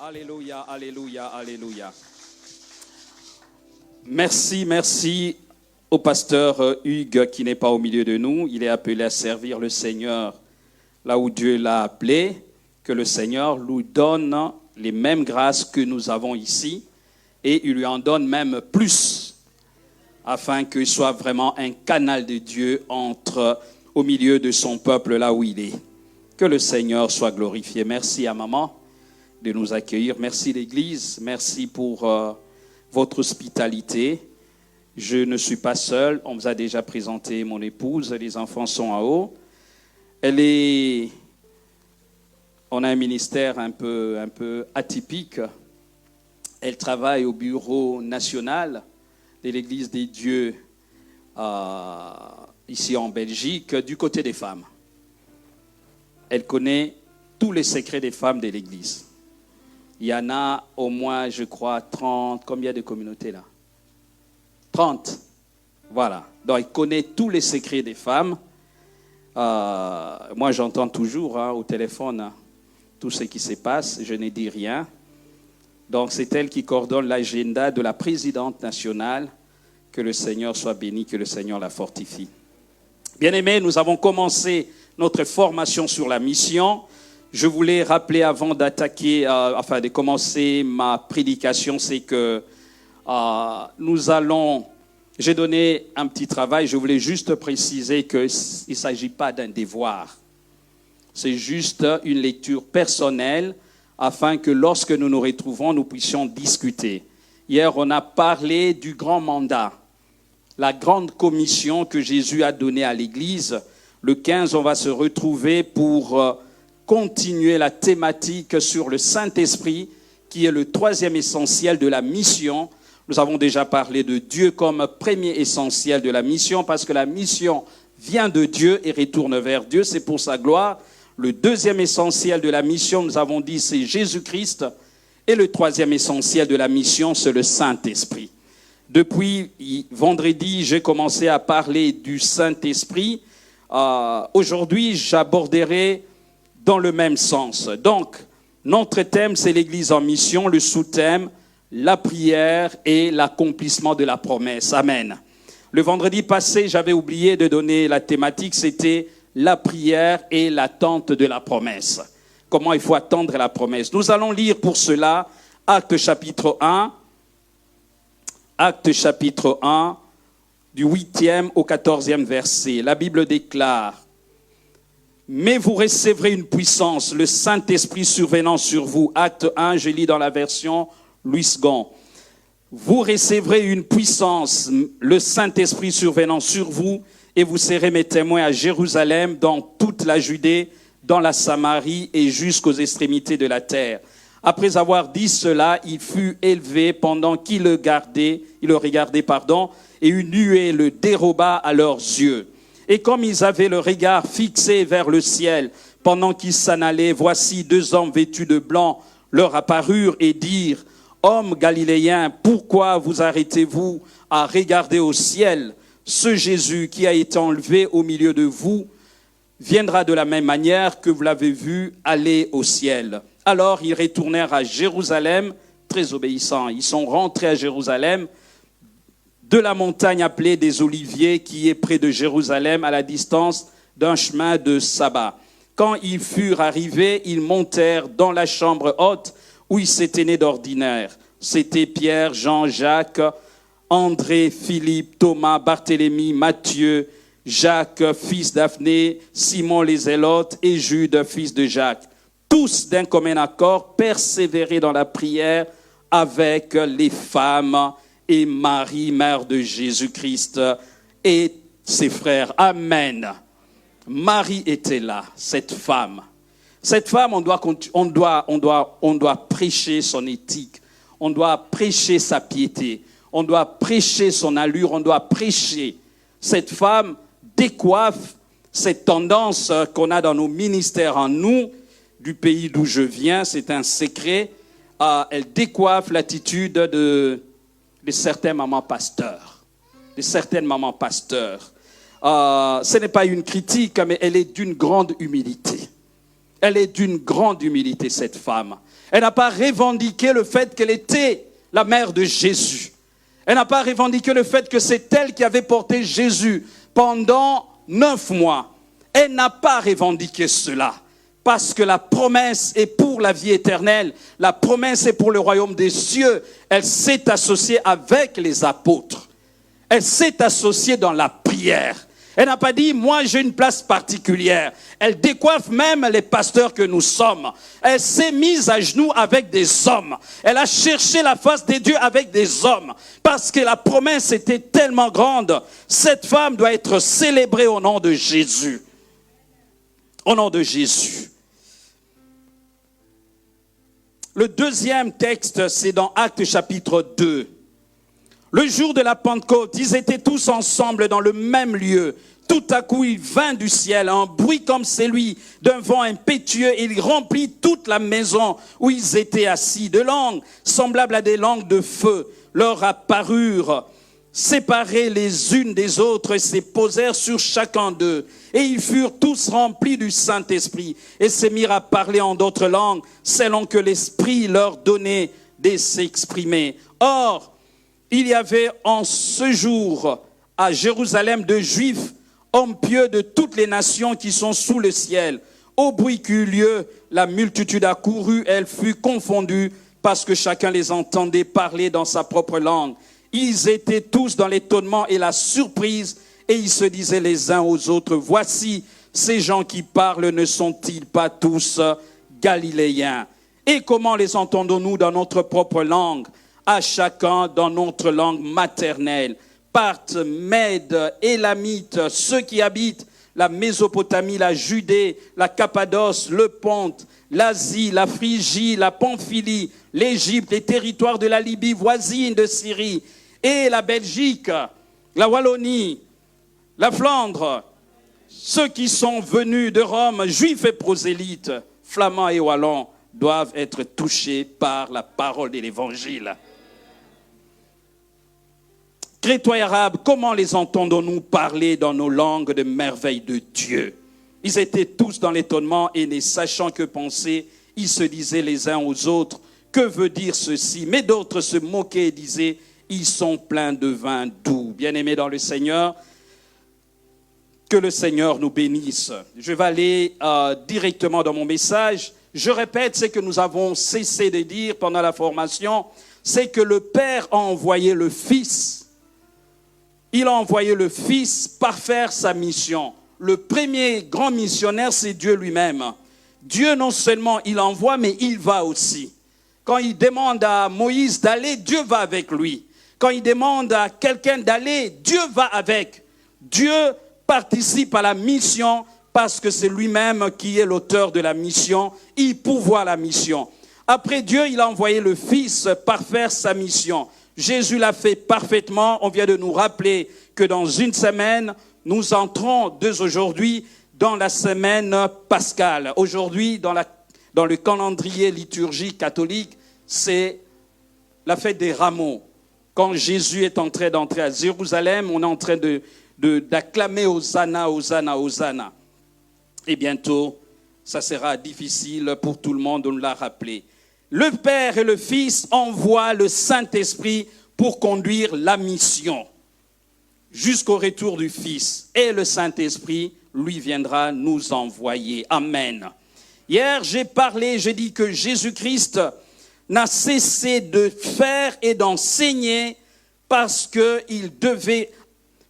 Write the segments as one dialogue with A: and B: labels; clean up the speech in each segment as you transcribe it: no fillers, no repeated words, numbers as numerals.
A: Alléluia, alléluia, alléluia. Merci au pasteur Hugues qui n'est pas au milieu de nous. Il est appelé à servir le Seigneur là où Dieu l'a appelé. Que le Seigneur lui donne les mêmes grâces que nous avons ici et il lui en donne même plus afin qu'il soit vraiment un canal de Dieu au milieu de son peuple là où il est. Que le Seigneur soit glorifié. Merci à maman de nous accueillir. Merci l'Église, merci pour votre hospitalité. Je ne suis pas seul, on vous a déjà présenté mon épouse, les enfants sont en haut. On a un ministère un peu atypique. Elle travaille au bureau national de l'Église des dieux ici en Belgique, du côté des femmes. Elle connaît tous les secrets des femmes de l'Église. Il y en a au moins, je crois, 30. Combien de communautés là? 30. Voilà. Donc, il connaît tous les secrets des femmes. Moi, j'entends toujours au téléphone tout ce qui se passe. Je ne dis rien. Donc, c'est elle qui coordonne l'agenda de la présidente nationale. Que le Seigneur soit béni, que le Seigneur la fortifie. Bien-aimés, nous avons commencé notre formation sur la mission. Je voulais rappeler avant de commencer ma prédication, c'est que j'ai donné un petit travail, je voulais juste préciser qu'il ne s'agit pas d'un devoir. C'est juste une lecture personnelle afin que lorsque nous nous retrouvons, nous puissions discuter. Hier, on a parlé du grand mandat, la grande commission que Jésus a donnée à l'Église. Le 15, on va se retrouver pour continuer la thématique sur le Saint-Esprit, qui est le troisième essentiel de la mission. Nous avons déjà parlé de Dieu comme premier essentiel de la mission, parce que la mission vient de Dieu et retourne vers Dieu, c'est pour sa gloire. Le deuxième essentiel de la mission, nous avons dit, c'est Jésus-Christ. Et le troisième essentiel de la mission, c'est le Saint-Esprit. Depuis vendredi, j'ai commencé à parler du Saint-Esprit. Aujourd'hui, j'aborderai dans le même sens. Donc, notre thème, c'est l'Église en mission. Le sous-thème, la prière et l'accomplissement de la promesse. Amen. Le vendredi passé, j'avais oublié de donner la thématique, c'était la prière et l'attente de la promesse. Comment il faut attendre la promesse. Nous allons lire pour cela Actes chapitre 1, du 8e au 14e verset. La Bible déclare: mais vous recevrez une puissance, le Saint-Esprit survenant sur vous. Acte 1, je lis dans la version Louis Gon. Vous recevrez une puissance, le Saint-Esprit survenant sur vous, et vous serez mes témoins à Jérusalem, dans toute la Judée, dans la Samarie et jusqu'aux extrémités de la terre. Après avoir dit cela, il fut élevé pendant qu'il le regardait, et une nuée le déroba à leurs yeux. Et comme ils avaient le regard fixé vers le ciel, pendant qu'ils s'en allaient, voici 2 hommes vêtus de blanc leur apparurent et dirent: hommes galiléens, pourquoi vous arrêtez-vous à regarder au ciel? Ce Jésus qui a été enlevé au milieu de vous viendra de la même manière que vous l'avez vu aller au ciel. Alors ils retournèrent à Jérusalem, très obéissants. Ils sont rentrés à Jérusalem, de la montagne appelée des Oliviers, qui est près de Jérusalem, à la distance d'un chemin de sabbat. Quand ils furent arrivés, ils montèrent dans la chambre haute où ils s'étaient nés d'ordinaire. C'étaient Pierre, Jean, Jacques, André, Philippe, Thomas, Barthélemy, Matthieu, Jacques, fils d'Aphné, Simon les Zélotes et Jude, fils de Jacques. Tous d'un commun accord persévéraient dans la prière avec les femmes et Marie, mère de Jésus-Christ, et ses frères. Amen. Marie était là, cette femme. Cette femme, on doit prêcher son éthique, on doit prêcher sa piété, on doit prêcher son allure, on doit prêcher. Cette femme décoiffe cette tendance qu'on a dans nos ministères en nous, du pays d'où je viens, c'est un secret. Elle décoiffe l'attitude de certains mamans pasteurs. De certaines mamans pasteurs. Ce n'est pas une critique, mais elle est d'une grande humilité. Elle est d'une grande humilité, cette femme. Elle n'a pas revendiqué le fait qu'elle était la mère de Jésus. Elle n'a pas revendiqué le fait que c'est elle qui avait porté Jésus pendant 9 mois. Elle n'a pas revendiqué cela. Parce que la promesse est pour la vie éternelle. La promesse est pour le royaume des cieux. Elle s'est associée avec les apôtres. Elle s'est associée dans la prière. Elle n'a pas dit, moi j'ai une place particulière. Elle décoiffe même les pasteurs que nous sommes. Elle s'est mise à genoux avec des hommes. Elle a cherché la face des dieux avec des hommes. Parce que la promesse était tellement grande. Cette femme doit être célébrée au nom de Jésus. Au nom de Jésus. Le deuxième texte, c'est dans Actes chapitre 2. Le jour de la Pentecôte, ils étaient tous ensemble dans le même lieu. Tout à coup, il vint du ciel un bruit comme celui d'un vent impétueux et il remplit toute la maison où ils étaient assis. De langues semblables à des langues de feu leur apparurent, séparées les unes des autres, et se posèrent sur chacun d'eux. Et ils furent tous remplis du Saint-Esprit et se mirent à parler en d'autres langues, selon que l'Esprit leur donnait de s'exprimer. Or, il y avait en ce jour à Jérusalem de Juifs, hommes pieux de toutes les nations qui sont sous le ciel. Au bruit qui eut lieu, la multitude accourut, elle fut confondue, parce que chacun les entendait parler dans sa propre langue. Ils étaient tous dans l'étonnement et la surprise, et ils se disaient les uns aux autres, voici, ces gens qui parlent ne sont-ils pas tous galiléens? Et comment les entendons-nous dans notre propre langue? À chacun dans notre langue maternelle. Parthes, Mèdes, Élamites, ceux qui habitent la Mésopotamie, la Judée, la Cappadoce, le Ponte, l'Asie, la Phrygie, la Pamphylie, l'Égypte, les territoires de la Libye voisine de Syrie, et la Belgique, la Wallonie, la Flandre, ceux qui sont venus de Rome, juifs et prosélytes, flamands et wallons, doivent être touchés par la parole de l'Évangile. Crétois et Arabes, comment les entendons-nous parler dans nos langues de merveilles de Dieu? Ils étaient tous dans l'étonnement et ne sachant que penser, ils se disaient les uns aux autres, que veut dire ceci? Mais d'autres se moquaient et disaient, ils sont pleins de vin doux. Bien-aimés dans le Seigneur, que le Seigneur nous bénisse. Je vais aller directement dans mon message. Je répète ce que nous avons cessé de dire pendant la formation, c'est que le Père a envoyé le Fils. Il a envoyé le Fils parfaire sa mission. Le premier grand missionnaire, c'est Dieu lui-même. Dieu, non seulement il envoie, mais il va aussi. Quand il demande à Moïse d'aller, Dieu va avec lui. Quand il demande à quelqu'un d'aller, Dieu va avec. Dieu participe à la mission parce que c'est lui-même qui est l'auteur de la mission. Il pourvoit la mission. Après Dieu, il a envoyé le Fils parfaire sa mission. Jésus l'a fait parfaitement. On vient de nous rappeler que dans une semaine, nous entrons dès aujourd'hui dans la semaine pascale. Aujourd'hui, dans le calendrier liturgique catholique, c'est la fête des rameaux. Quand Jésus est en train d'entrer à Jérusalem, on est en train d'acclamer Hosanna, Hosanna, Hosanna. Et bientôt, ça sera difficile pour tout le monde, on l'a rappelé. Le Père et le Fils envoient le Saint-Esprit pour conduire la mission jusqu'au retour du Fils. Et le Saint-Esprit, lui, viendra nous envoyer. Amen. Hier, j'ai dit que Jésus-Christ n'a cessé de faire et d'enseigner parce qu'il devait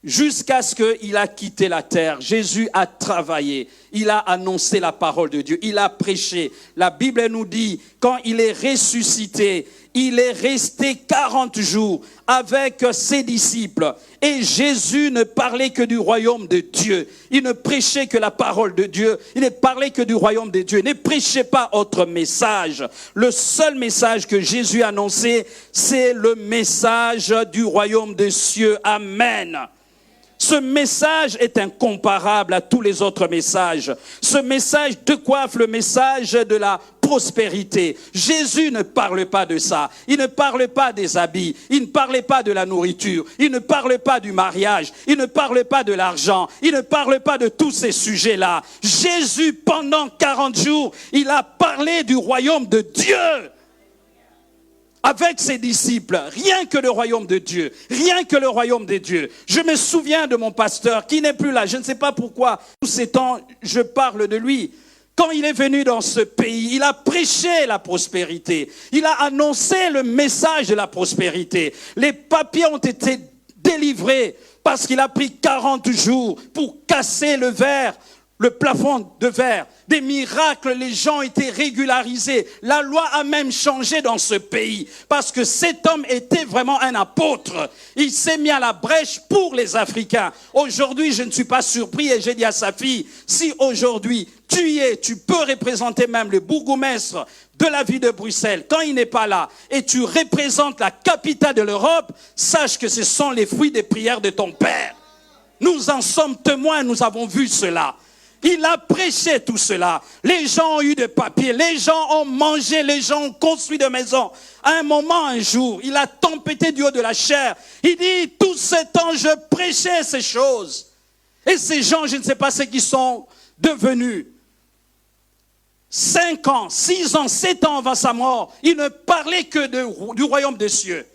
A: Jusqu'à ce qu'il a quitté la terre, Jésus a travaillé, il a annoncé la parole de Dieu, il a prêché. La Bible nous dit, quand il est ressuscité, il est resté 40 jours avec ses disciples. Et Jésus ne parlait que du royaume de Dieu. Il ne prêchait que la parole de Dieu. Il ne parlait que du royaume de Dieu. Il ne prêchait pas autre message. Le seul message que Jésus annonçait, c'est le message du royaume des cieux. Amen. Ce message est incomparable à tous les autres messages. Ce message décoiffe le message de la prospérité. Jésus ne parle pas de ça. Il ne parle pas des habits. Il ne parle pas de la nourriture. Il ne parle pas du mariage. Il ne parle pas de l'argent. Il ne parle pas de tous ces sujets-là. Jésus, pendant 40 jours, il a parlé du royaume de Dieu. Avec ses disciples, rien que le royaume de Dieu, rien que le royaume de Dieu. Je me souviens de mon pasteur qui n'est plus là, je ne sais pas pourquoi, tous ces temps, je parle de lui. Quand il est venu dans ce pays, il a prêché la prospérité, il a annoncé le message de la prospérité. Les papiers ont été délivrés parce qu'il a pris 40 jours pour casser le verre, le plafond de verre. Des miracles, les gens ont été régularisés. La loi a même changé dans ce pays parce que cet homme était vraiment un apôtre. Il s'est mis à la brèche pour les Africains. Aujourd'hui, je ne suis pas surpris et j'ai dit à sa fille, si aujourd'hui tu y es, tu peux représenter même le bourgmestre de la ville de Bruxelles quand il n'est pas là et tu représentes la capitale de l'Europe, sache que ce sont les fruits des prières de ton père. Nous en sommes témoins, nous avons vu cela. Il a prêché tout cela. Les gens ont eu des papiers, les gens ont mangé, les gens ont construit des maisons. À un moment, un jour, il a tempêté du haut de la chair. Il dit, tout ce temps, je prêchais ces choses. Et ces gens, je ne sais pas ce qu'ils sont devenus. 5 ans, 6 ans, 7 ans avant sa mort, il ne parlait que du royaume des cieux.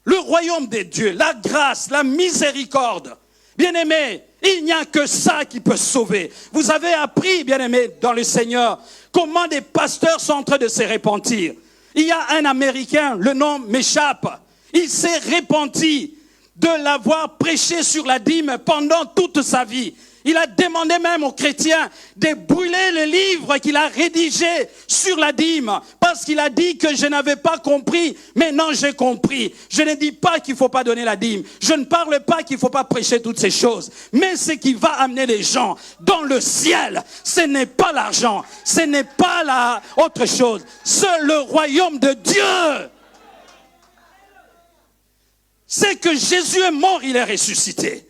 A: Le royaume des dieux, la grâce, la miséricorde. Bien-aimés, il n'y a que ça qui peut sauver. Vous avez appris, bien-aimés, dans le Seigneur, comment des pasteurs sont en train de se repentir. Il y a un Américain, le nom m'échappe. Il s'est repenti de l'avoir prêché sur la dîme pendant toute sa vie. Il a demandé même aux chrétiens de brûler le livre qu'il a rédigé sur la dîme. Parce qu'il a dit que je n'avais pas compris. Mais non, j'ai compris. Je ne dis pas qu'il ne faut pas donner la dîme. Je ne parle pas qu'il ne faut pas prêcher toutes ces choses. Mais ce qui va amener les gens dans le ciel, ce n'est pas l'argent. Ce n'est pas la autre chose. C'est le royaume de Dieu. C'est que Jésus est mort, il est ressuscité.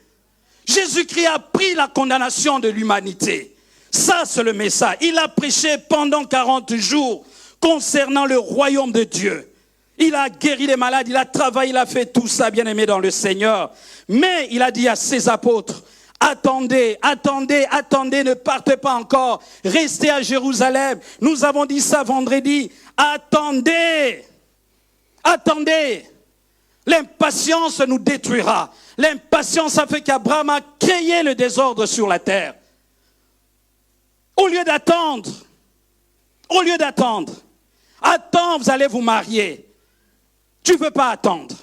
A: Jésus-Christ a pris la condamnation de l'humanité. Ça, c'est le message. Il a prêché pendant 40 jours concernant le royaume de Dieu. Il a guéri les malades, il a travaillé, il a fait tout ça, bien-aimé dans le Seigneur. Mais il a dit à ses apôtres, attendez, attendez, attendez, ne partez pas encore. Restez à Jérusalem. Nous avons dit ça vendredi. Attendez, attendez. L'impatience nous détruira. L'impatience a fait qu'Abraham a créé le désordre sur la terre. Au lieu d'attendre, attends, vous allez vous marier. Tu ne veux pas attendre.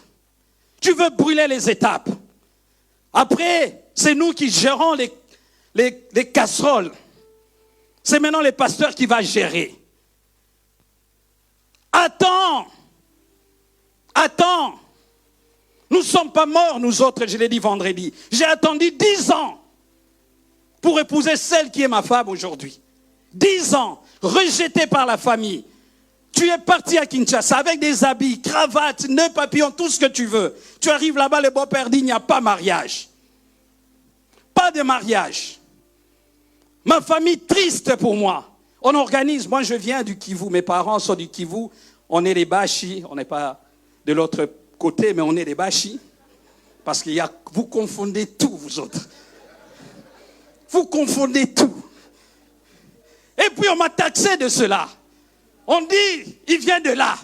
A: Tu veux brûler les étapes. Après, c'est nous qui gérons les casseroles. C'est maintenant les pasteurs qui vont gérer. Attends. Nous ne sommes pas morts, nous autres, je l'ai dit vendredi. J'ai attendu 10 ans pour épouser celle qui est ma femme aujourd'hui. 10 ans, rejeté par la famille. Tu es parti à Kinshasa avec des habits, cravates, nœuds papillons, tout ce que tu veux. Tu arrives là-bas, le beau-père dit, il n'y a pas mariage. Pas de mariage. Ma famille triste pour moi. On organise, moi je viens du Kivu, mes parents sont du Kivu. On est les Bashi, on n'est pas de l'autre côté, mais on est des Bashi. Parce que vous confondez tout, vous autres. Vous confondez tout. Et puis on m'a taxé de cela. On dit, il vient de là.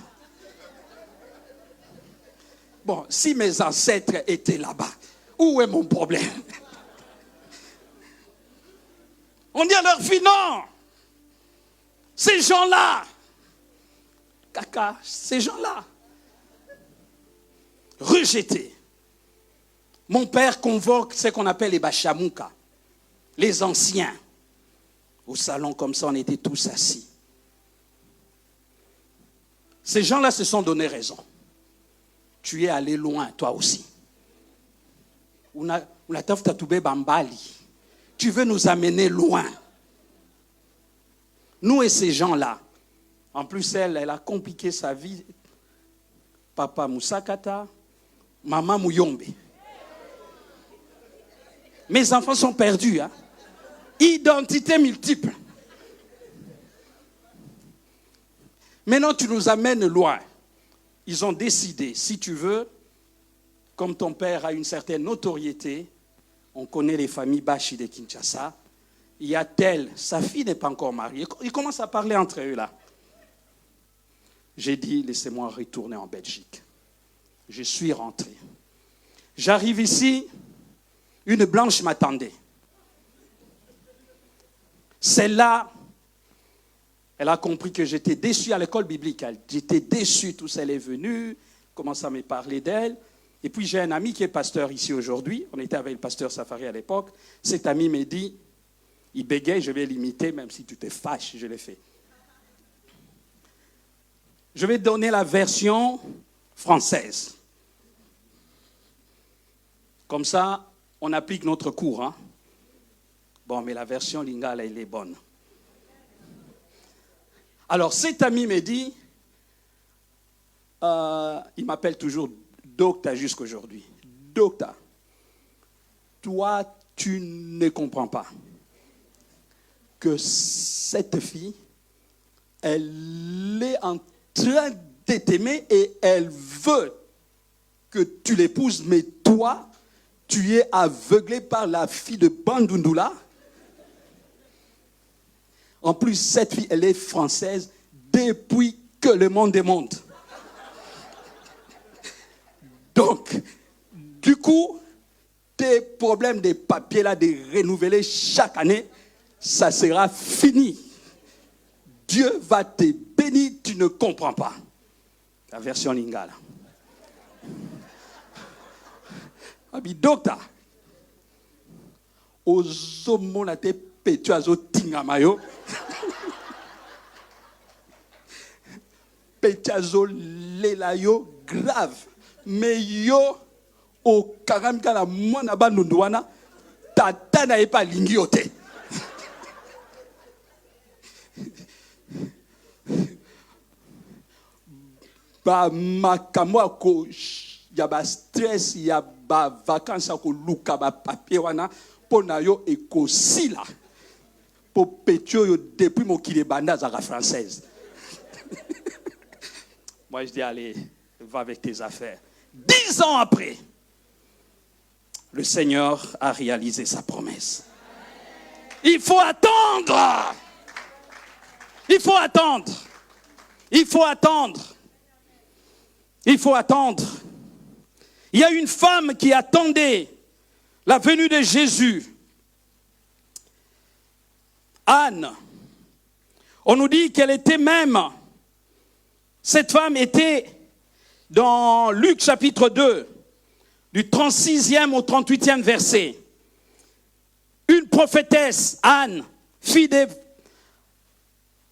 A: Bon, si mes ancêtres étaient là-bas, où est mon problème? On dit à leur fille, non. Ces gens-là, ces gens-là, rejetés. Mon père convoque ce qu'on appelle les Bachamouka, les anciens. Au salon, comme ça, on était tous assis. Ces gens-là se sont donné raison. Tu es allé loin, toi aussi. Tu veux nous amener loin. Nous et ces gens-là. En plus, elle a compliqué sa vie. Papa Moussakata, maman Mouyombe. Mes enfants sont perdus. Hein? Identité multiple. Maintenant, tu nous amènes loin. Ils ont décidé, si tu veux, comme ton père a une certaine notoriété, on connaît les familles Bachi de Kinshasa, il y a telle, sa fille n'est pas encore mariée, ils commencent à parler entre eux là. J'ai dit, laissez-moi retourner en Belgique. Je suis rentré. J'arrive ici, une blanche m'attendait. Celle-là, elle a compris que j'étais déçu à l'école biblique. J'étais déçu, tout ça, elle est venue, commence à me parler d'elle. Et puis j'ai un ami qui est pasteur ici aujourd'hui. On était avec le pasteur Safari à l'époque. Cet ami me dit, il bégaye, je vais l'imiter, même si tu te fâches, je l'ai fait. Je vais donner la version française. Comme ça, on applique notre cours. Hein? Bon, mais la version lingala, elle est bonne. Alors, cet ami me dit, il m'appelle toujours Docta jusqu'aujourd'hui. Docta, toi, tu ne comprends pas que cette fille, elle est en train de t'aimer et elle veut que tu l'épouses, mais toi, tu es aveuglé par la fille de Bandundula. En plus, cette fille, elle est française depuis que le monde est monde. Donc, du coup, tes problèmes de papier là, de renouveler chaque année, ça sera fini. Dieu va te bénir, tu ne comprends pas. La version lingala. Abi docteur, ozomona te petu azotingama yo. Petu azolela yo grave. Mais yo au karamika la mwana bandundu wana tata na epa lingi yo te. Ba makambo ko ya ba stress ya ba vacances ko luka ba papier wana pona yo ekosila po petio yo depuis mokili banda za française. Moi je dis allez, va avec tes affaires. 10 ans après, le Seigneur a réalisé sa promesse. Il faut attendre. Il faut attendre. Il faut attendre. Il faut attendre. Il y a une femme qui attendait la venue de Jésus. Anne. On nous dit qu'elle était même, cette femme était dans Luc chapitre 2, du 36e au 38e verset. Une prophétesse, Anne, fille de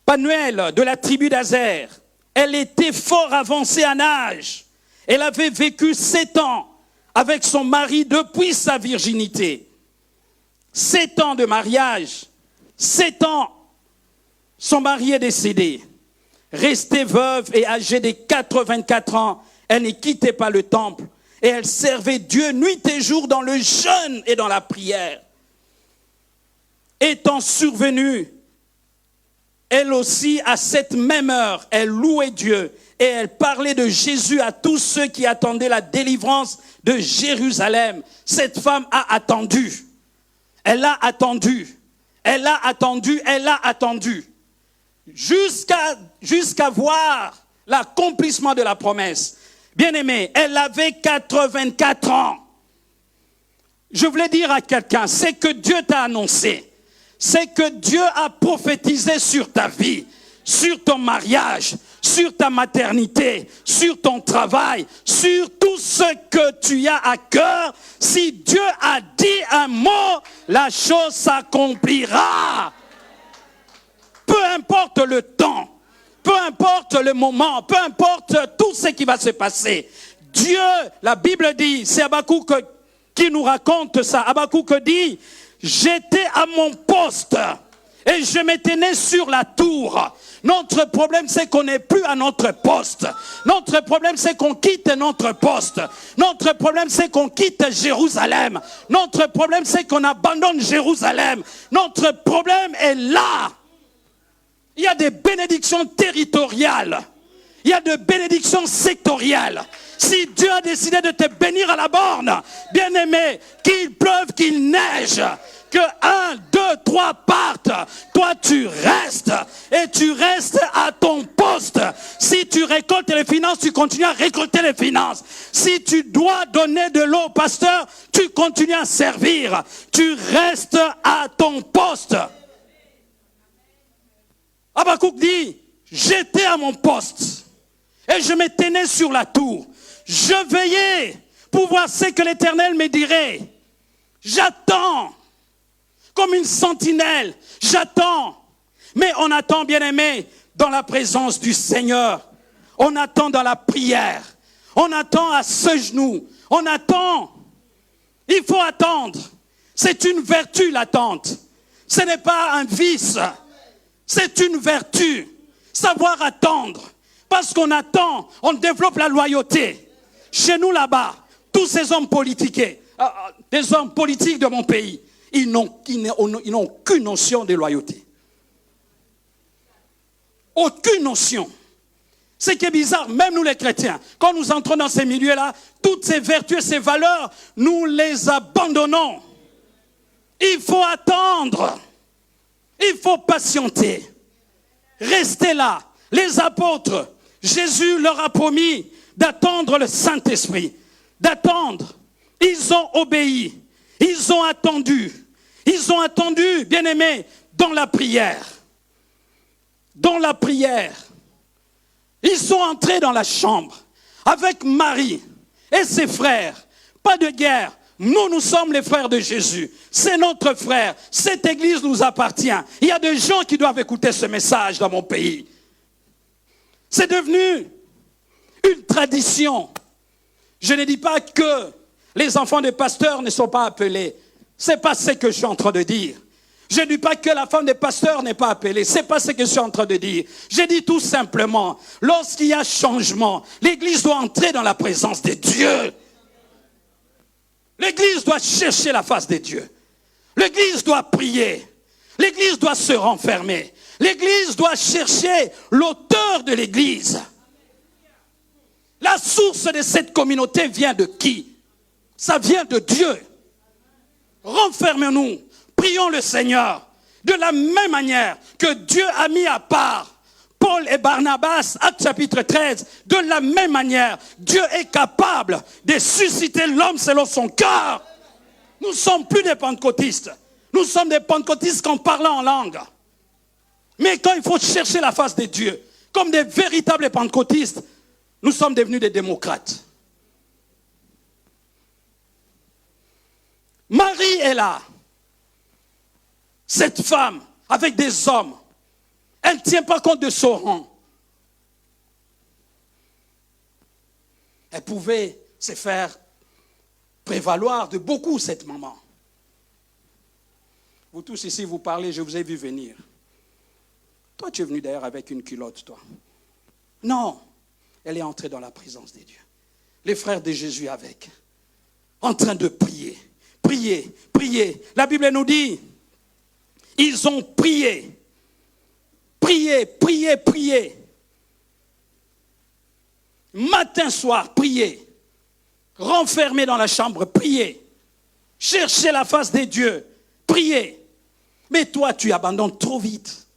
A: Panuel de la tribu d'Azer. Elle était fort avancée en âge. Elle avait vécu 7 ans avec son mari depuis sa virginité. 7 ans de mariage. 7 ans, son mari est décédé. Restée veuve et âgée de 84 ans, elle ne quittait pas le temple. Et elle servait Dieu nuit et jour dans le jeûne et dans la prière. Étant survenue, elle aussi, à cette même heure, elle louait Dieu et elle parlait de Jésus à tous ceux qui attendaient la délivrance de Jérusalem. Cette femme a attendu. Elle a attendu. Elle a attendu. Elle a attendu. Jusqu'à voir l'accomplissement de la promesse. Bien-aimé, elle avait 84 ans. Je voulais dire à quelqu'un, c'est que Dieu t'a annoncé. C'est que Dieu a prophétisé sur ta vie, sur ton mariage, sur ta maternité, sur ton travail, sur tout tout ce que tu as à cœur, si Dieu a dit un mot, la chose s'accomplira. Peu importe le temps, peu importe le moment, peu importe tout ce qui va se passer. Dieu, la Bible dit, c'est Habakkuk qui nous raconte ça. Habakkuk dit, j'étais à mon poste et je me tenais sur la tour. Notre problème, c'est qu'on n'est plus à notre poste. Notre problème, c'est qu'on quitte notre poste. Notre problème, c'est qu'on quitte Jérusalem. Notre problème, c'est qu'on abandonne Jérusalem. Notre problème est là. Il y a des bénédictions territoriales. Il y a des bénédictions sectorielles. Si Dieu a décidé de te bénir à la borne, bien-aimé, qu'il pleuve, qu'il neige, que 1, 2, 3 partent, toi tu restes et tu restes à ton poste. Si tu récoltes les finances, tu continues à récolter les finances. Si tu dois donner de l'eau au pasteur, tu continues à servir. Tu restes à ton poste. Habakkuk dit, j'étais à mon poste et je me tenais sur la tour. Je veillais pour voir ce que l'Éternel me dirait. J'attends comme une sentinelle. J'attends. Mais on attend, bien-aimé, dans la présence du Seigneur. On attend dans la prière. On attend à ce genou. On attend. Il faut attendre. C'est une vertu, l'attente. Ce n'est pas un vice. C'est une vertu. Savoir attendre. Parce qu'on attend, on développe la loyauté. Chez nous là-bas, tous ces hommes politiques, des hommes politiques de mon pays, ils n'ont aucune notion de loyauté. Aucune notion. Ce qui est bizarre, même nous les chrétiens, quand nous entrons dans ces milieux-là, toutes ces vertus et ces valeurs, nous les abandonnons. Il faut attendre. Il faut patienter. Restez là. Les apôtres, Jésus leur a promis d'attendre le Saint-Esprit. D'attendre. Ils ont obéi. Ils ont attendu. Ils ont attendu, bien-aimés, dans la prière. Dans la prière. Ils sont entrés dans la chambre avec Marie et ses frères. Pas de guerre. Nous sommes les frères de Jésus. C'est notre frère. Cette église nous appartient. Il y a des gens qui doivent écouter ce message dans mon pays. C'est devenu une tradition. Je ne dis pas que les enfants des pasteurs ne sont pas appelés. Ce n'est pas ce que je suis en train de dire. Je ne dis pas que la femme des pasteurs n'est pas appelée. Ce n'est pas ce que je suis en train de dire. Je dis tout simplement, lorsqu'il y a changement, l'église doit entrer dans la présence de Dieu. L'église doit chercher la face de Dieu. L'église doit prier. L'église doit se renfermer. L'église doit chercher l'auteur de l'église. La source de cette communauté vient de qui? Ça vient de Dieu. Renfermons-nous. Prions le Seigneur. De la même manière que Dieu a mis à part Paul et Barnabas, Actes chapitre 13, de la même manière, Dieu est capable de susciter l'homme selon son cœur. Nous ne sommes plus des pentecôtistes. Nous sommes des pentecôtistes qui parlent en langue. Mais quand il faut chercher la face de Dieu, comme des véritables pentecôtistes, nous sommes devenus des démocrates. Marie est là. Cette femme, avec des hommes, elle ne tient pas compte de son rang. Elle pouvait se faire prévaloir de beaucoup, cette maman. Vous tous ici, vous parlez, je vous ai vu venir. Toi, tu es venu d'ailleurs avec une culotte, toi. Non, elle est entrée dans la présence de Dieu. Les frères de Jésus avec, en train de prier, prier, prier. La Bible nous dit, ils ont prié. Priez, priez, priez. Matin, soir, priez. Renfermez dans la chambre, priez. Cherchez la face des dieux, priez. Mais toi, tu abandonnes trop vite.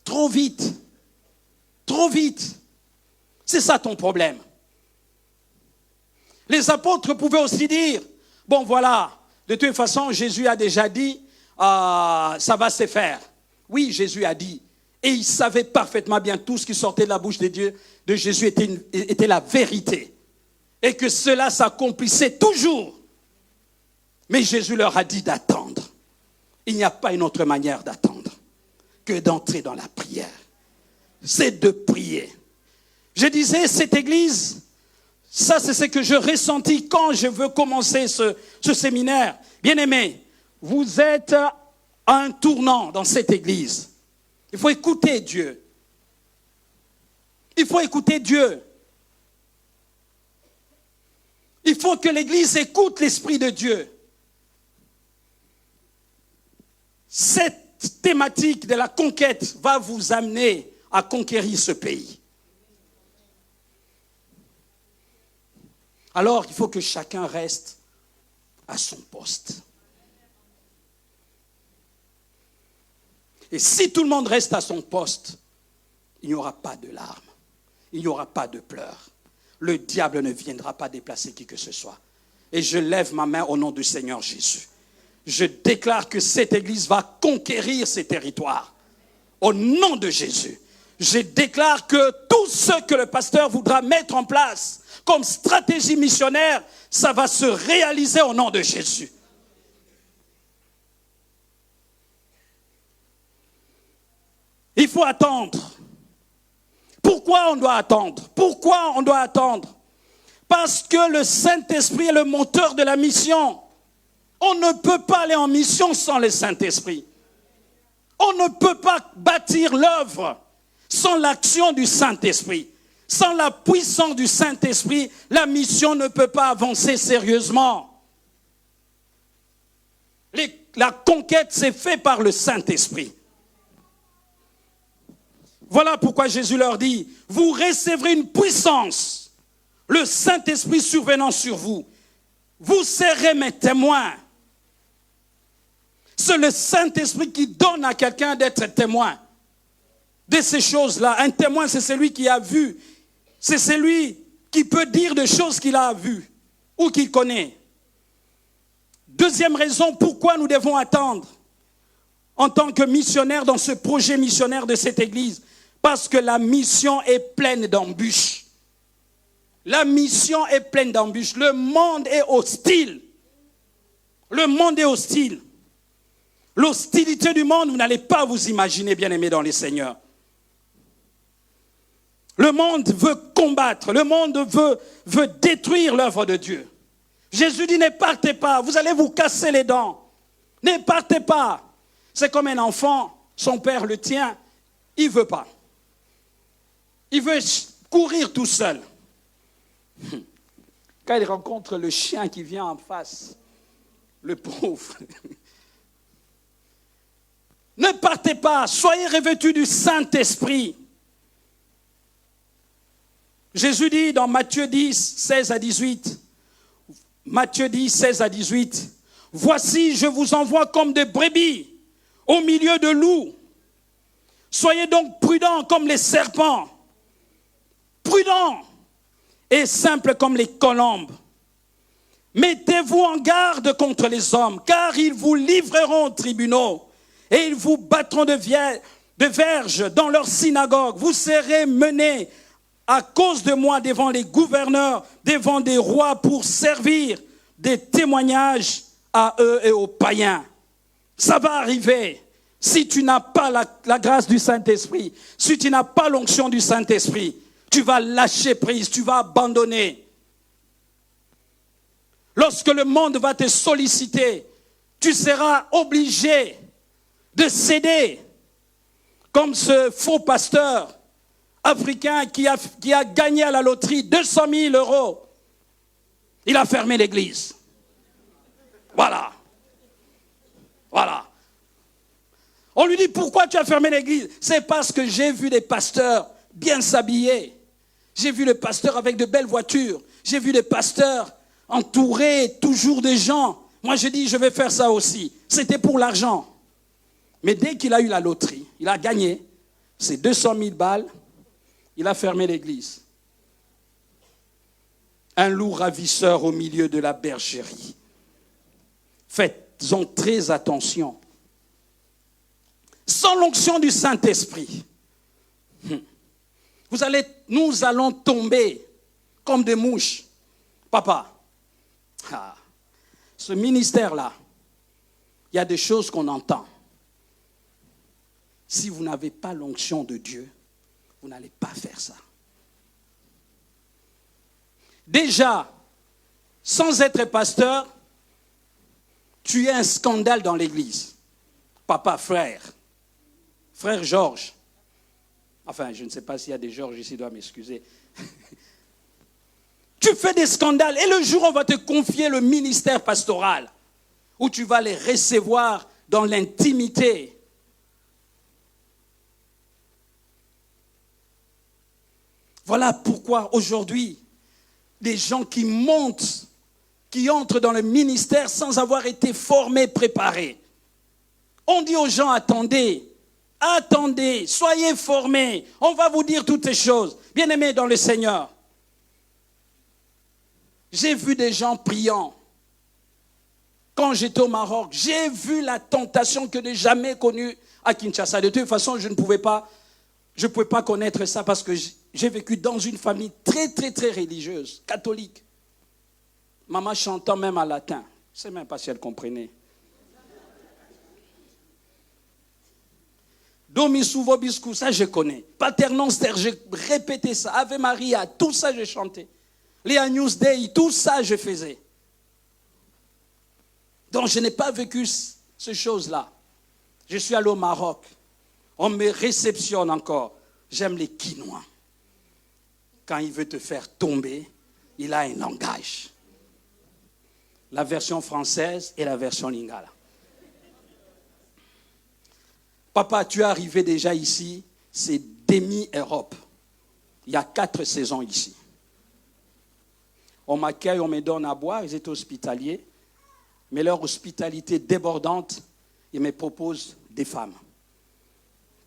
A: Trop vite. Trop vite. C'est ça ton problème. Les apôtres pouvaient aussi dire, bon voilà, de toute façon, Jésus a déjà dit, ça va se faire. Oui, Jésus a dit. Et il savait parfaitement bien tout ce qui sortait de la bouche de Dieu, de Jésus était la vérité. et que cela s'accomplissait toujours. Mais Jésus leur a dit d'attendre. Il n'y a pas une autre manière d'attendre que d'entrer dans la prière. C'est de prier. Je disais, cette église, ça c'est ce que je ressentis quand je veux commencer ce séminaire. Bien-aimés, vous êtes à un tournant dans cette église. Il faut écouter Dieu. Il faut écouter Dieu. Il faut que l'église écoute l'Esprit de Dieu. Cette thématique de la conquête va vous amener à conquérir ce pays. Alors, il faut que chacun reste à son poste. Et si tout le monde reste à son poste, il n'y aura pas de larmes, il n'y aura pas de pleurs. Le diable ne viendra pas déplacer qui que ce soit. Et je lève ma main au nom du Seigneur Jésus. Je déclare que cette église va conquérir ces territoires. Au nom de Jésus. Je déclare que tout ce que le pasteur voudra mettre en place comme stratégie missionnaire, ça va se réaliser au nom de Jésus. Il faut attendre. Pourquoi on doit attendre? Pourquoi on doit attendre? Parce que le Saint-Esprit est le moteur de la mission. On ne peut pas aller en mission sans le Saint-Esprit. On ne peut pas bâtir l'œuvre sans l'action du Saint-Esprit. Sans la puissance du Saint-Esprit, la mission ne peut pas avancer sérieusement. La conquête s'est faite par le Saint-Esprit. Voilà pourquoi Jésus leur dit, vous recevrez une puissance, le Saint-Esprit survenant sur vous. Vous serez mes témoins. C'est le Saint-Esprit qui donne à quelqu'un d'être témoin de ces choses-là. Un témoin, c'est celui qui a vu. C'est celui qui peut dire des choses qu'il a vues ou qu'il connaît. Deuxième raison pourquoi nous devons attendre en tant que missionnaires dans ce projet missionnaire de cette église. Parce que la mission est pleine d'embûches. La mission est pleine d'embûches. Le monde est hostile. Le monde est hostile. L'hostilité du monde, vous n'allez pas vous imaginer, bien-aimés dans les Seigneurs. Le monde veut combattre. Le monde veut détruire l'œuvre de Dieu. Jésus dit, ne partez pas. Vous allez vous casser les dents. Ne partez pas. C'est comme un enfant. Son père le tient. Il ne veut pas. Il veut courir tout seul. Quand il rencontre le chien qui vient en face, le pauvre. Ne partez pas, soyez revêtus du Saint-Esprit. Jésus dit dans Matthieu 10, 16 à 18, Matthieu 10, 16 à 18, « Voici, je vous envoie comme des brebis au milieu de loups. Soyez donc prudents comme les serpents, prudents et simples comme les colombes. Mettez-vous en garde contre les hommes, car ils vous livreront aux tribunaux et ils vous battront de verges dans leurs synagogues. Vous serez menés à cause de moi devant les gouverneurs, devant des rois pour servir des témoignages à eux et aux païens. » Ça va arriver. Si tu n'as pas la grâce du Saint-Esprit, si tu n'as pas l'onction du Saint-Esprit, tu vas lâcher prise, tu vas abandonner. Lorsque le monde va te solliciter, tu seras obligé de céder. Comme ce faux pasteur africain qui a gagné à la loterie 200 000 €. Il a fermé l'église. Voilà. Voilà. On lui dit, pourquoi tu as fermé l'église? C'est parce que j'ai vu des pasteurs bien s'habiller. J'ai vu les pasteurs avec de belles voitures. J'ai vu des pasteurs entourés toujours de gens. Moi, je dis, je vais faire ça aussi. C'était pour l'argent. Mais dès qu'il a eu la loterie, il a gagné ses 200 000 balles, il a fermé l'église. Un loup ravisseur au milieu de la bergerie. Faites-en très attention. Sans l'onction du Saint-Esprit, nous allons tomber comme des mouches. Papa, ce ministère-là, il y a des choses qu'on entend. Si vous n'avez pas l'onction de Dieu, vous n'allez pas faire ça. Déjà, sans être pasteur, tu es un scandale dans l'église. Papa, frère Georges. Enfin, je ne sais pas s'il y a des Georges ici, dois m'excuser. Tu fais des scandales et le jour où on va te confier le ministère pastoral, où tu vas les recevoir dans l'intimité. Voilà pourquoi aujourd'hui, des gens qui montent, qui entrent dans le ministère sans avoir été formés, préparés. On dit aux gens, attendez, soyez formés, on va vous dire toutes ces choses. Bien-aimés dans le Seigneur, j'ai vu des gens priant. Quand j'étais au Maroc, j'ai vu la tentation que je n'ai jamais connue à Kinshasa. De toute façon, je ne pouvais pas connaître ça parce que j'ai vécu dans une famille très, très, très religieuse, catholique. Maman chantant même en latin. Je ne sais même pas si elle comprenait. Domisu Vobiscu, ça je connais. Paternoster, j'ai répété ça. Ave Maria, tout ça je chantais. Les Agnus Dei, tout ça je faisais. Donc je n'ai pas vécu ces choses-là. Je suis allé au Maroc. On me réceptionne encore. J'aime les Quinois. Quand il veut te faire tomber, il a un langage. La version française et la version lingala. Papa, tu es arrivé déjà ici, c'est demi-Europe. Il y a 4 saisons ici. On m'accueille, on me donne à boire, ils étaient hospitaliers. Mais leur hospitalité débordante, ils me proposent des femmes.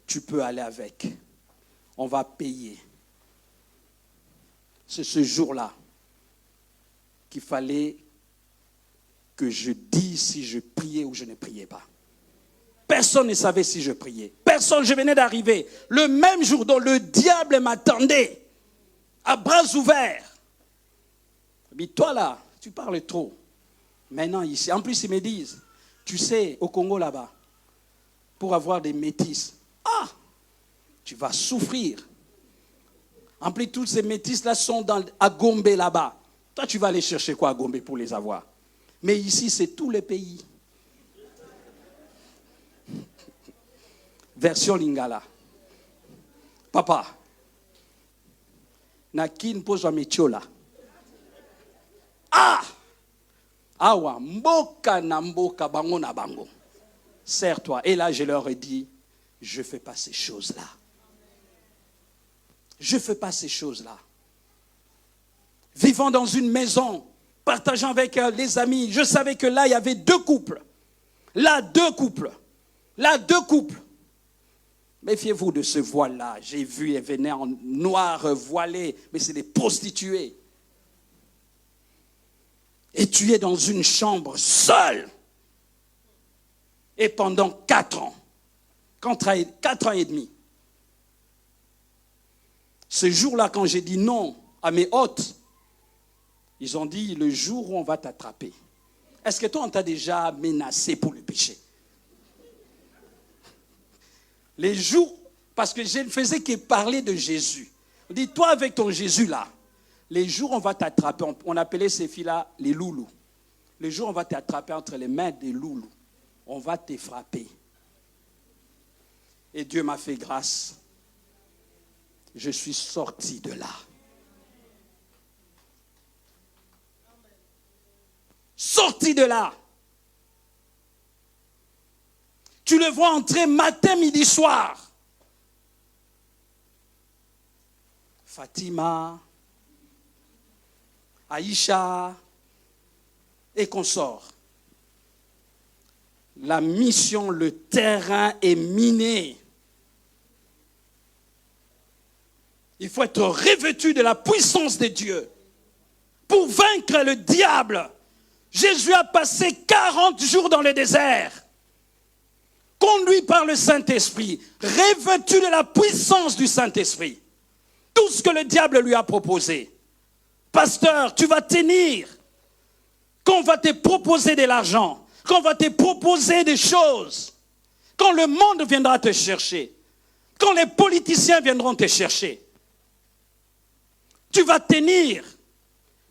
A: Tu peux aller avec. On va payer. C'est ce jour-là qu'il fallait que je dise si je priais ou je ne priais pas. Personne ne savait si je priais. Personne, je venais d'arriver. Le même jour dont le diable m'attendait, à bras ouverts. Mais toi là, tu parles trop. Maintenant ici, en plus ils me disent, tu sais, au Congo là-bas, pour avoir des métis, tu vas souffrir. En plus, tous ces métis-là sont à Gombe là-bas. Toi, tu vas aller chercher quoi à Gombe pour les avoir? Mais ici, c'est tous les pays. Version lingala. Papa, nakin pozo metiola. Awa, mboka na mboka, bango na bango. Serre-toi. Et là, je leur ai dit, je ne fais pas ces choses-là. Je ne fais pas ces choses-là. Vivant dans une maison, partageant avec les amis, je savais que là, il y avait 2 couples. Là, 2 couples. Là, 2 couples. Méfiez-vous de ce voile-là. J'ai vu, elles venaient en noir voilé, mais c'est des prostituées. Et tu es dans une chambre seule. Et pendant 4 ans. 4 ans et demi. Ce jour-là, quand j'ai dit non à mes hôtes, ils ont dit, le jour où on va t'attraper. Est-ce que toi, on t'a déjà menacé pour le péché? Les jours, parce que je ne faisais que parler de Jésus. On dit, toi avec ton Jésus-là, les jours où on va t'attraper, on appelait ces filles-là les loulous. Les jours où on va t'attraper entre les mains des loulous, on va te frapper. Et Dieu m'a fait grâce. Je suis sorti de là. Sorti de là. Tu le vois entrer matin, midi, soir. Fatima, Aïcha et consorts. La mission, le terrain est miné. Il faut être revêtu de la puissance de Dieu pour vaincre le diable. Jésus a passé 40 jours dans le désert, conduit par le Saint-Esprit, revêtu de la puissance du Saint-Esprit. Tout ce que le diable lui a proposé, Pasteur, tu vas tenir. Quand on va te proposer de l'argent, quand on va te proposer des choses, quand le monde viendra te chercher, quand les politiciens viendront te chercher, tu vas tenir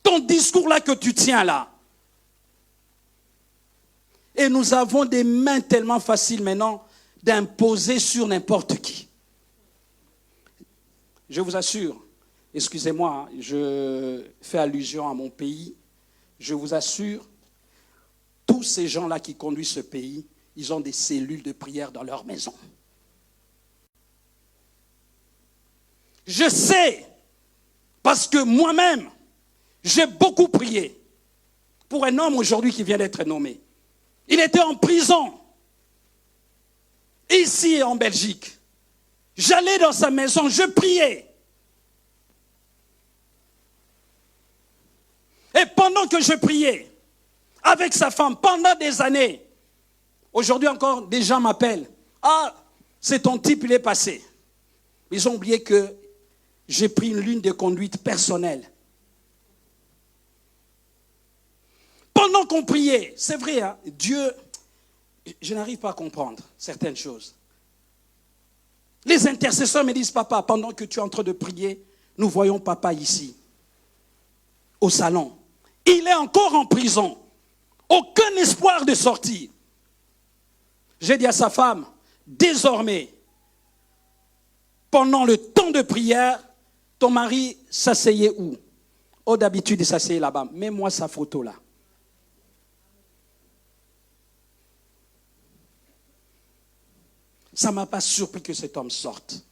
A: ton discours là que tu tiens là. Et nous avons des mains tellement faciles maintenant d'imposer sur n'importe qui. Je vous assure, excusez-moi, je fais allusion à mon pays, je vous assure, tous ces gens-là qui conduisent ce pays, ils ont des cellules de prière dans leur maison. Je sais, parce que moi-même, j'ai beaucoup prié pour un homme aujourd'hui qui vient d'être nommé. Il était en prison, ici en Belgique. J'allais dans sa maison, je priais. Et pendant que je priais, avec sa femme, pendant des années, aujourd'hui encore, des gens m'appellent. Ah, c'est ton type, il est passé. Ils ont oublié que j'ai pris une ligne de conduite personnelle. Pendant qu'on priait, c'est vrai, hein, Dieu, je n'arrive pas à comprendre certaines choses. Les intercesseurs me disent, papa, pendant que tu es en train de prier, nous voyons papa ici, au salon. Il est encore en prison. Aucun espoir de sortir. J'ai dit à sa femme, désormais, pendant le temps de prière, ton mari s'asseyait où? Oh, d'habitude, il s'asseyait là-bas. Mets-moi sa photo là. Ça ne m'a pas surpris que cet homme sorte.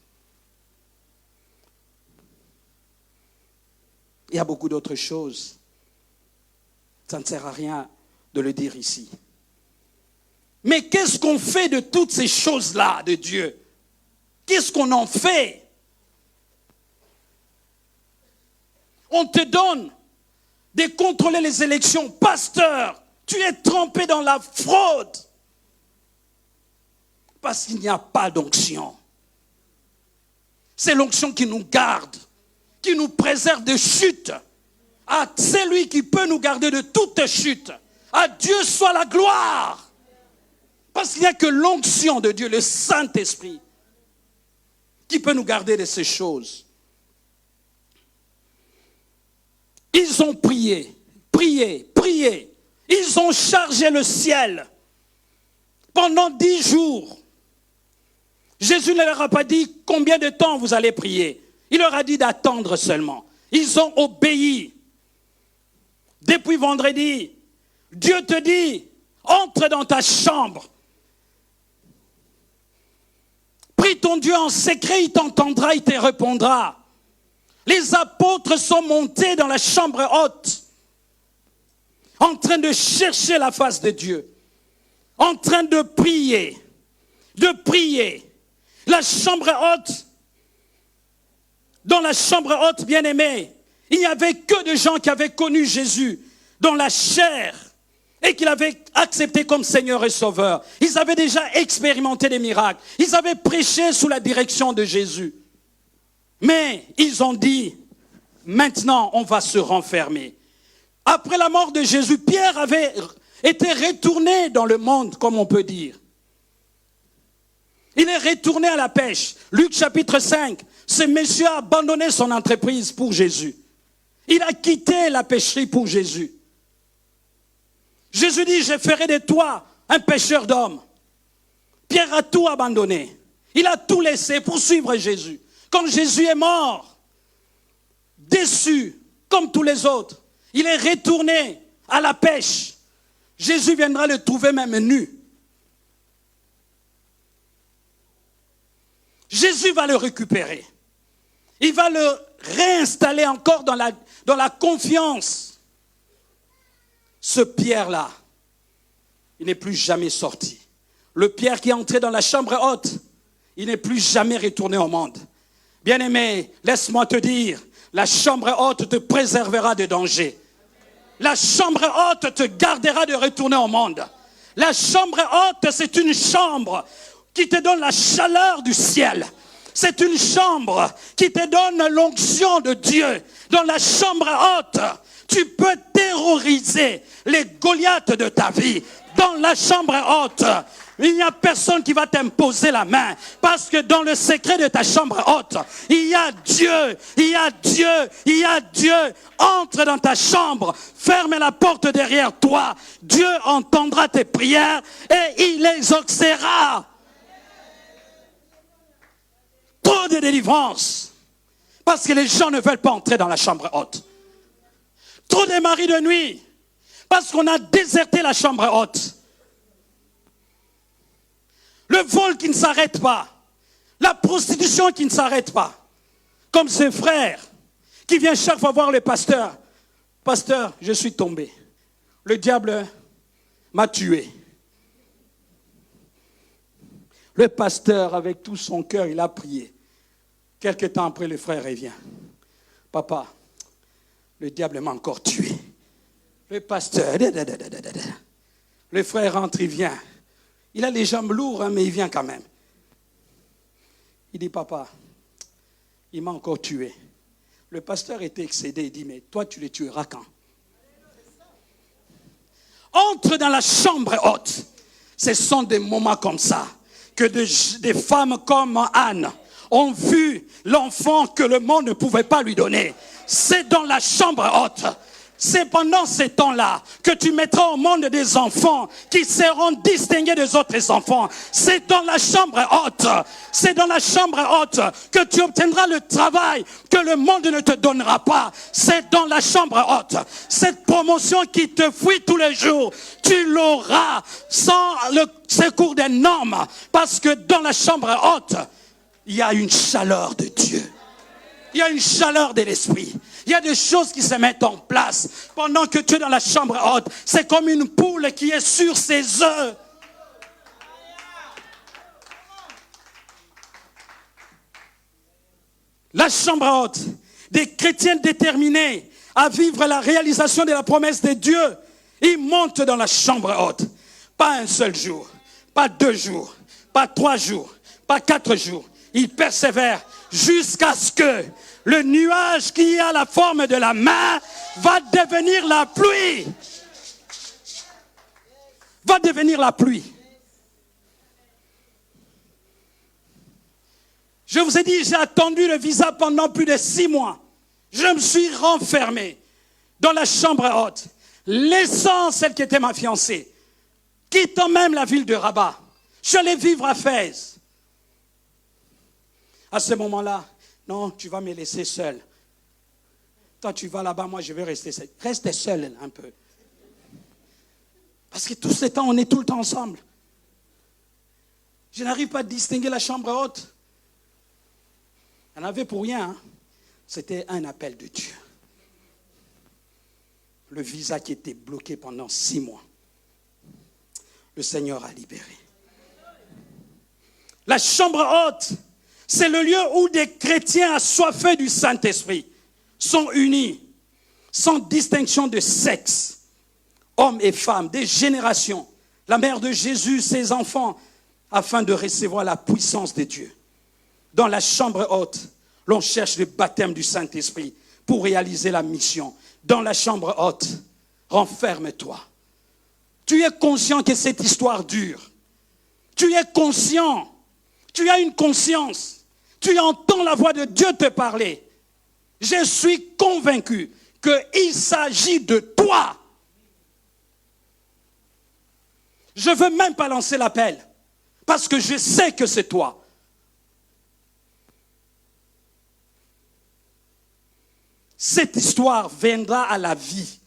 A: Il y a beaucoup d'autres choses. Ça ne sert à rien de le dire ici. Mais qu'est-ce qu'on fait de toutes ces choses-là de Dieu? Qu'est-ce qu'on en fait? On te donne de contrôler les élections. Pasteur, tu es trempé dans la fraude. Parce qu'il n'y a pas d'onction. C'est l'onction qui nous garde, qui nous préserve de chute. Ah, c'est lui qui peut nous garder de toute chute. À Dieu soit la gloire. Parce qu'il n'y a que l'onction de Dieu, le Saint-Esprit, qui peut nous garder de ces choses. Ils ont prié, prié, prié. Ils ont chargé le ciel pendant 10 jours. Jésus ne leur a pas dit combien de temps vous allez prier. Il leur a dit d'attendre seulement. Ils ont obéi. Depuis vendredi, Dieu te dit, entre dans ta chambre. Prie ton Dieu en secret, il t'entendra, il te répondra. Les apôtres sont montés dans la chambre haute, en train de chercher la face de Dieu, en train de prier, de prier. La chambre haute, dans la chambre haute, bien-aimés, il n'y avait que des gens qui avaient connu Jésus dans la chair et qui l'avaient accepté comme Seigneur et Sauveur. Ils avaient déjà expérimenté des miracles. Ils avaient prêché sous la direction de Jésus. Mais ils ont dit, maintenant on va se renfermer. Après la mort de Jésus, Pierre avait été retourné dans le monde, comme on peut dire. Il est retourné à la pêche. Luc chapitre 5, ce monsieur a abandonné son entreprise pour Jésus. Il a quitté la pêcherie pour Jésus. Jésus dit, je ferai de toi un pêcheur d'hommes. Pierre a tout abandonné. Il a tout laissé pour suivre Jésus. Quand Jésus est mort, déçu, comme tous les autres, il est retourné à la pêche. Jésus viendra le trouver même nu. Jésus va le récupérer. Il va le réinstaller encore dans la confiance. Ce Pierre-là, il n'est plus jamais sorti. Le Pierre qui est entré dans la chambre haute, il n'est plus jamais retourné au monde. Bien-aimé, laisse-moi te dire, la chambre haute te préservera de danger. La chambre haute te gardera de retourner au monde. La chambre haute, c'est une chambre qui te donne la chaleur du ciel. C'est une chambre qui te donne l'onction de Dieu. Dans la chambre haute, tu peux terroriser les Goliaths de ta vie. Dans la chambre haute, il n'y a personne qui va t'imposer la main. Parce que dans le secret de ta chambre haute, il y a Dieu, il y a Dieu, il y a Dieu. Entre dans ta chambre, ferme la porte derrière toi. Dieu entendra tes prières et il les exaucera. Trop de délivrance. Parce que les gens ne veulent pas entrer dans la chambre haute. Trop de maris de nuit. Parce qu'on a déserté la chambre haute. Le vol qui ne s'arrête pas. La prostitution qui ne s'arrête pas. Comme ce frère qui vient chaque fois voir le pasteur. Pasteur, je suis tombé. Le diable m'a tué. Le pasteur, avec tout son cœur, il a prié. Quelque temps après, le frère revient. Papa, le diable m'a encore tué. Le pasteur, le frère rentre, il vient. Il a les jambes lourdes, mais il vient quand même. Il dit, papa, il m'a encore tué. Le pasteur était excédé, il dit, mais toi, tu le tueras quand? Entre dans la chambre haute. Ce sont des moments comme ça que des femmes comme Anne ont vu l'enfant que le monde ne pouvait pas lui donner. C'est dans la chambre haute. C'est pendant ces temps-là que tu mettras au monde des enfants qui seront distingués des autres enfants. C'est dans la chambre haute. C'est dans la chambre haute que tu obtiendras le travail que le monde ne te donnera pas. C'est dans la chambre haute. Cette promotion qui te fuit tous les jours, tu l'auras sans le secours d'un homme. Parce que dans la chambre haute, il y a une chaleur de Dieu. Il y a une chaleur de l'esprit. Il y a des choses qui se mettent en place pendant que tu es dans la chambre haute. C'est comme une poule qui est sur ses œufs. La chambre haute, des chrétiens déterminés à vivre la réalisation de la promesse de Dieu, ils montent dans la chambre haute. Pas un seul jour, pas 2 jours, pas 3 jours, pas 4 jours. Ils persévèrent jusqu'à ce que le nuage qui a la forme de la main va devenir la pluie. Va devenir la pluie. Je vous ai dit, j'ai attendu le visa pendant plus de 6 mois. Je me suis renfermé dans la chambre haute, laissant celle qui était ma fiancée, quittant même la ville de Rabat. Je suis allé vivre à Fès. À ce moment-là, non, tu vas me laisser seul. Toi, tu vas là-bas, moi, je vais rester seul. Reste seul un peu. Parce que tout ce temps, on est tout le temps ensemble. Je n'arrive pas à distinguer la chambre haute. On avait pour rien. Hein. C'était un appel de Dieu. Le visa qui était bloqué pendant 6 mois. Le Seigneur a libéré. La chambre haute, c'est le lieu où des chrétiens assoiffés du Saint-Esprit sont unis, sans distinction de sexe, hommes et femmes, des générations, la mère de Jésus, ses enfants, afin de recevoir la puissance de Dieu. Dans la chambre haute, l'on cherche le baptême du Saint-Esprit pour réaliser la mission. Dans la chambre haute, renferme-toi. Tu es conscient que cette histoire dure. Tu es conscient. Tu as une conscience. Tu entends la voix de Dieu te parler. Je suis convaincu qu'il s'agit de toi. Je ne veux même pas lancer l'appel parce que je sais que c'est toi. Cette histoire viendra à la vie.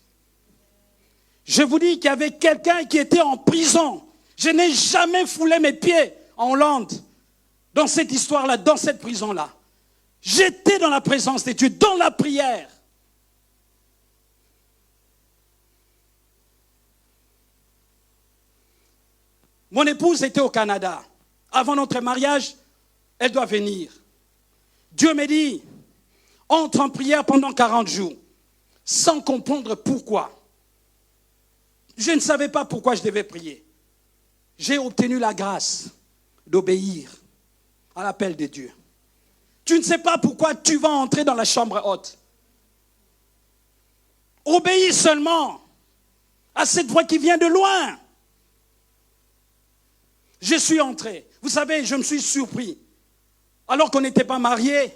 A: Je vous dis qu'il y avait quelqu'un qui était en prison. Je n'ai jamais foulé mes pieds en Hollande. Dans cette histoire-là, dans cette prison-là. J'étais dans la présence de Dieu, dans la prière. Mon épouse était au Canada. Avant notre mariage, elle doit venir. Dieu me dit, entre en prière pendant 40 jours, sans comprendre pourquoi. Je ne savais pas pourquoi je devais prier. J'ai obtenu la grâce d'obéir à l'appel de Dieu. Tu ne sais pas pourquoi tu vas entrer dans la chambre haute. Obéis seulement à cette voix qui vient de loin. Je suis entré. Vous savez, je me suis surpris. Alors qu'on n'était pas mariés,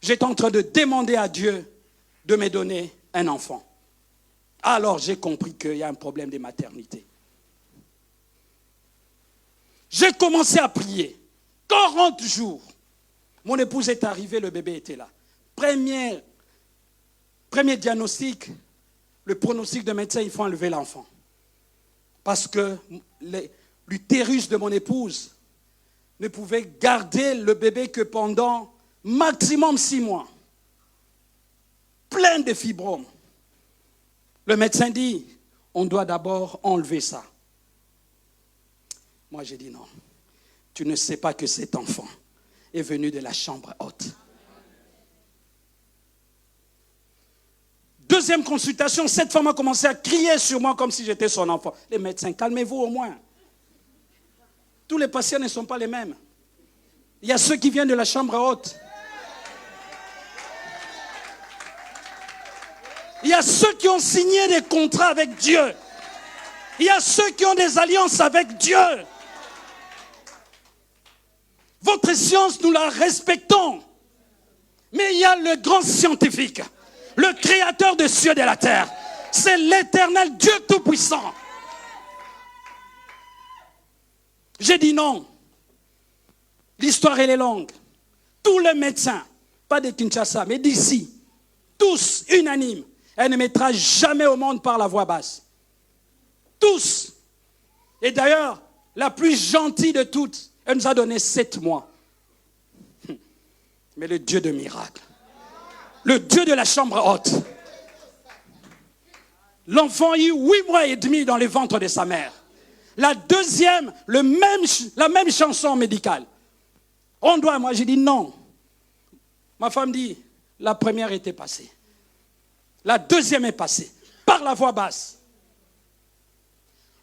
A: j'étais en train de demander à Dieu de me donner un enfant. Alors j'ai compris qu'il y a un problème de maternité. J'ai commencé à prier. 40 jours. Mon épouse est arrivée, le bébé était là. Premier diagnostic, le pronostic de médecin, il faut enlever l'enfant. Parce que l'utérus de mon épouse ne pouvait garder le bébé que pendant maximum 6 mois. Plein de fibromes. Le médecin dit, on doit d'abord enlever ça. Moi, j'ai dit non. Tu ne sais pas que cet enfant est venu de la chambre haute. Deuxième consultation, cette femme a commencé à crier sur moi comme si j'étais son enfant. Les médecins, calmez-vous au moins. Tous les patients ne sont pas les mêmes. Il y a ceux qui viennent de la chambre haute. Il y a ceux qui ont signé des contrats avec Dieu. Il y a ceux qui ont des alliances avec Dieu. Votre science, nous la respectons. Mais il y a le grand scientifique, le créateur des cieux et de la terre. C'est l'Éternel Dieu Tout-Puissant. J'ai dit non. L'histoire, elle est longue. Tous les médecins, pas de Kinshasa, mais d'ici, tous unanimes, elle ne mettra jamais au monde par la voix basse. Tous. Et d'ailleurs, la plus gentille de toutes, elle nous a donné 7 mois. Mais le Dieu de miracles, le Dieu de la chambre haute, l'enfant a eu 8 mois et demi dans le ventre de sa mère. La deuxième, la même chanson médicale. Moi j'ai dit non. Ma femme dit, la première était passée. La deuxième est passée, par la voix basse.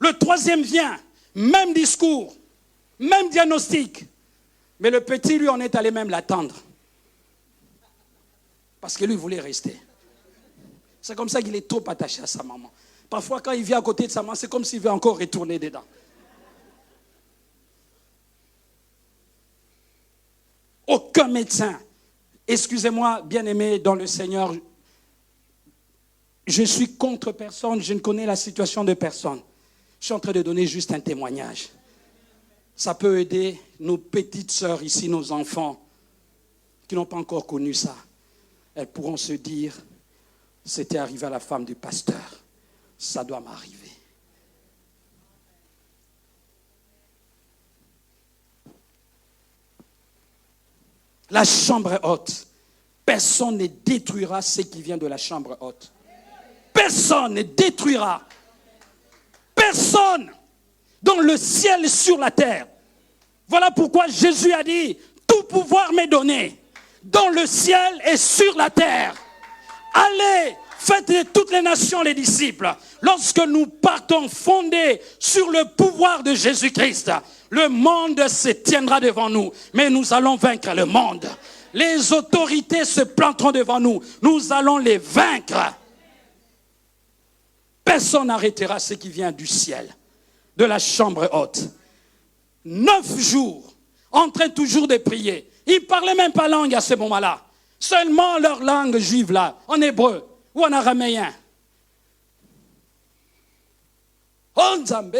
A: Le troisième vient, même discours, même diagnostic. Mais le petit, lui, on est allé même l'attendre. Parce que lui voulait rester. C'est comme ça qu'il est trop attaché à sa maman. Parfois, quand il vient à côté de sa maman, c'est comme s'il veut encore retourner dedans. Aucun médecin, excusez-moi, bien-aimé dans le Seigneur, je suis contre personne, je ne connais la situation de personne. Je suis en train de donner juste un témoignage. Ça peut aider nos petites sœurs ici, nos enfants, qui n'ont pas encore connu ça. Elles pourront se dire, c'était arrivé à la femme du pasteur, ça doit m'arriver. La chambre haute, personne ne détruira ce qui vient de la chambre haute. Personne ne détruira. Personne dans le ciel et sur la terre. Voilà pourquoi Jésus a dit, tout pouvoir m'est donné dans le ciel et sur la terre. Allez, faites de toutes les nations les disciples. Lorsque nous partons fondés sur le pouvoir de Jésus-Christ, le monde se tiendra devant nous, mais nous allons vaincre le monde. Les autorités se planteront devant nous, nous allons les vaincre. Personne n'arrêtera ce qui vient du ciel, de la chambre haute. 9 jours, en train toujours de prier. Ils ne parlaient même pas langue à ce moment-là. Seulement leur langue juive là, en hébreu ou en araméen. Oh Nzambe,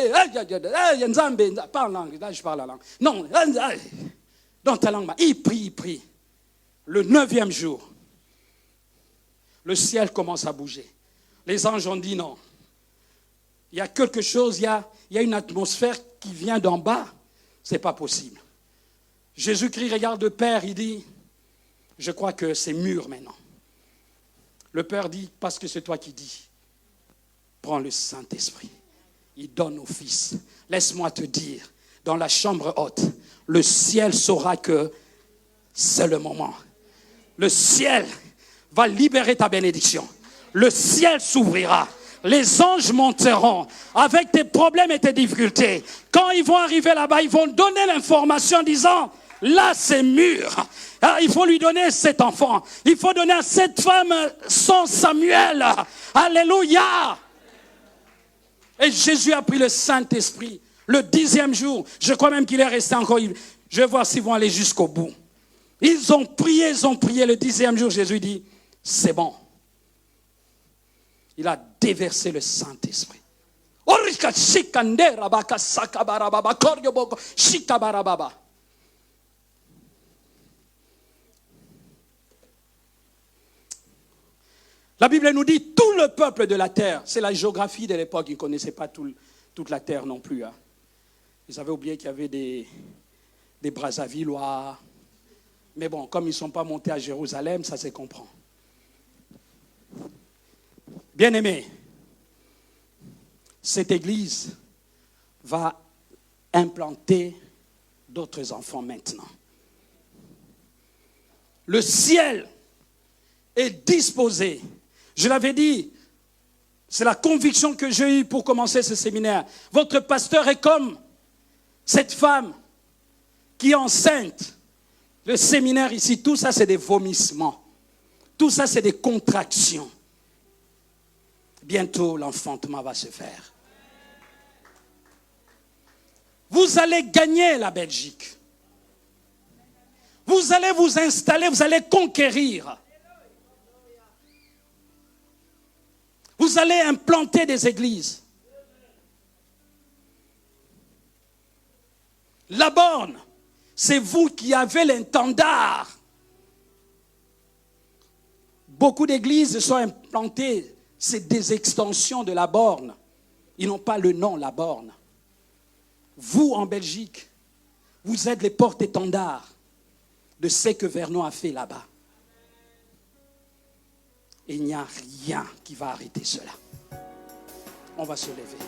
A: Nzambe, pas en langue, là je parle la langue. Non, dans ta langue, il prie. Le 9e jour, le ciel commence à bouger. Les anges ont dit non. Il y a quelque chose, il y a une atmosphère qui vient d'en bas. Ce n'est pas possible. Jésus-Christ regarde le Père, il dit, je crois que c'est mûr maintenant. Le Père dit, parce que c'est toi qui dis, prends le Saint-Esprit. Il donne au Fils. Laisse-moi te dire, dans la chambre haute, le ciel saura que c'est le moment. Le ciel va libérer ta bénédiction. Le ciel s'ouvrira. Les anges monteront avec tes problèmes et tes difficultés. Quand ils vont arriver là-bas, ils vont donner l'information en disant, Là, c'est mûr. Ah, il faut lui donner cet enfant. Il faut donner à cette femme son Samuel. Alléluia. Et Jésus a pris le Saint-Esprit. Le 10e jour, je crois même qu'il est resté encore. Je vais voir s'ils vont aller jusqu'au bout. Ils ont prié. Le 10e jour, Jésus dit, c'est bon. Il a déversé le Saint-Esprit. La Bible nous dit tout le peuple de la terre. C'est la géographie de l'époque. Ils ne connaissaient pas toute la terre non plus. Hein. Ils avaient oublié qu'il y avait des Brazzavillois. Mais bon, comme ils ne sont pas montés à Jérusalem, ça se comprend. Bien-aimés, cette église va implanter d'autres enfants maintenant. Le ciel est disposé. Je l'avais dit, c'est la conviction que j'ai eue pour commencer ce séminaire. Votre pasteur est comme cette femme qui est enceinte. Le séminaire ici, tout ça c'est des vomissements. Tout ça c'est des contractions. Bientôt l'enfantement va se faire. Vous allez gagner la Belgique. Vous allez vous installer, vous allez conquérir. Vous allez implanter des églises. La borne, c'est vous qui avez l'étendard. Beaucoup d'églises sont implantées, c'est des extensions de la borne. Ils n'ont pas le nom, la borne. Vous, en Belgique, vous êtes les porte-étendards de ce que Vernon a fait là-bas. Et il n'y a rien qui va arrêter cela. On va se lever.